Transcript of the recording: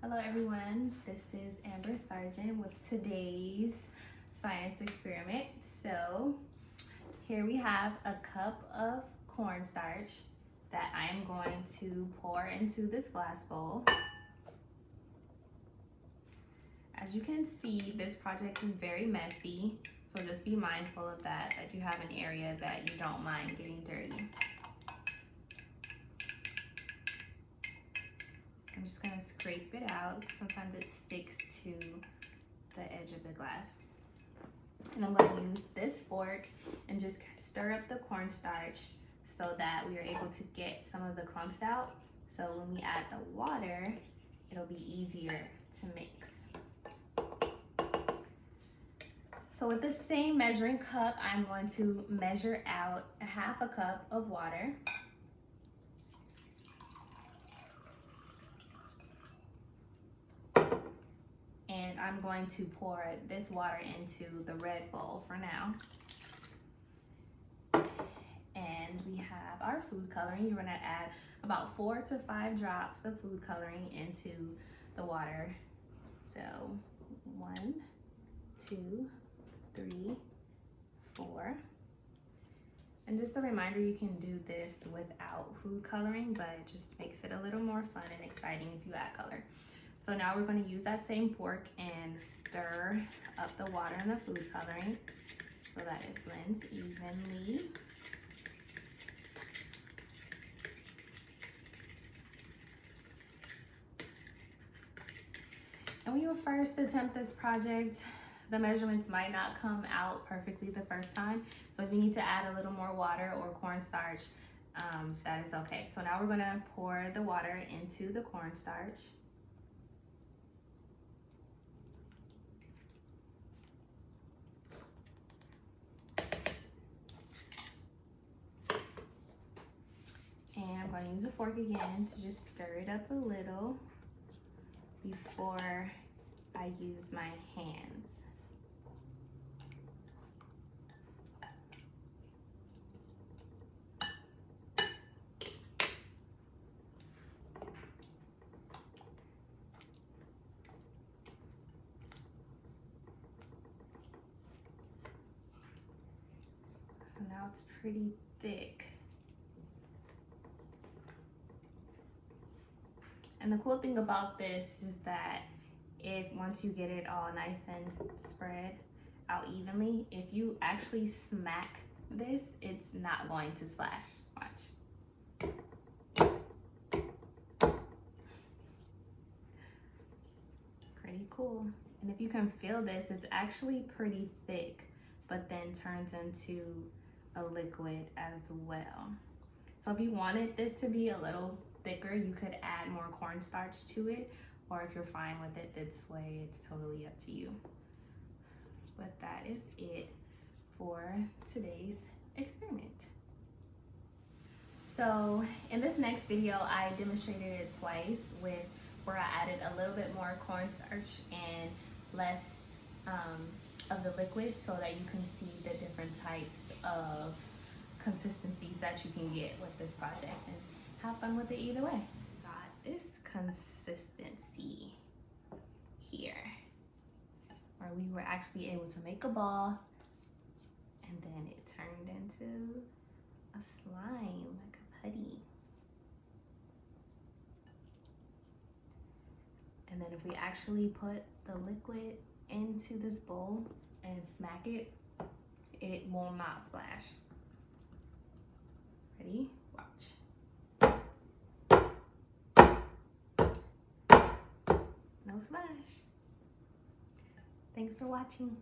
Hello everyone, this is Amber Sargent with today's science experiment. So here we have a cup of cornstarch that I am going to pour into this glass bowl. As you can see, this project is very messy, so just be mindful of that you have an area that you don't mind getting dirty. I'm just gonna scrape it out. Sometimes it sticks to the edge of the glass. And I'm gonna use this fork and just stir up the cornstarch so that we are able to get some of the clumps out. So when we add the water, it'll be easier to mix. So with the same measuring cup, I'm going to measure out a half a cup of water. And I'm going to pour this water into the red bowl for now. And we have our food coloring. You're gonna add about 4 to 5 drops of food coloring into the water. So 1, 2, 3, 4. And just a reminder, you can do this without food coloring, but it just makes it a little more fun and exciting if you add color. So now we're going to use that same fork and stir up the water and the food coloring so that it blends evenly. And when you first attempt this project, the measurements might not come out perfectly the first time. So if you need to add a little more water or cornstarch, that is okay. So now we're gonna pour the water into the cornstarch. And I'm gonna use a fork again to just stir it up a little before I use my hands. So now it's pretty thick. And the cool thing about this is that once you get it all nice and spread out evenly, if you actually smack this, it's not going to splash. Watch. Pretty cool. And if you can feel this, it's actually pretty thick, but then turns into a liquid as well. So if you wanted this to be a little thicker, you could add more cornstarch to it, or if you're fine with it this way, it's totally up to you. But that is it for today's experiment. So in this next video, I demonstrated it twice where I added a little bit more cornstarch and less of the liquid so that you can see the different types of consistencies that you can get with this project and have fun with it either way. Got this consistency here where we were actually able to make a ball and then it turned into a slime, like a putty. And then if we actually put the liquid into this bowl and smack it, it will not splash. Ready? Watch. No splash. Thanks for watching.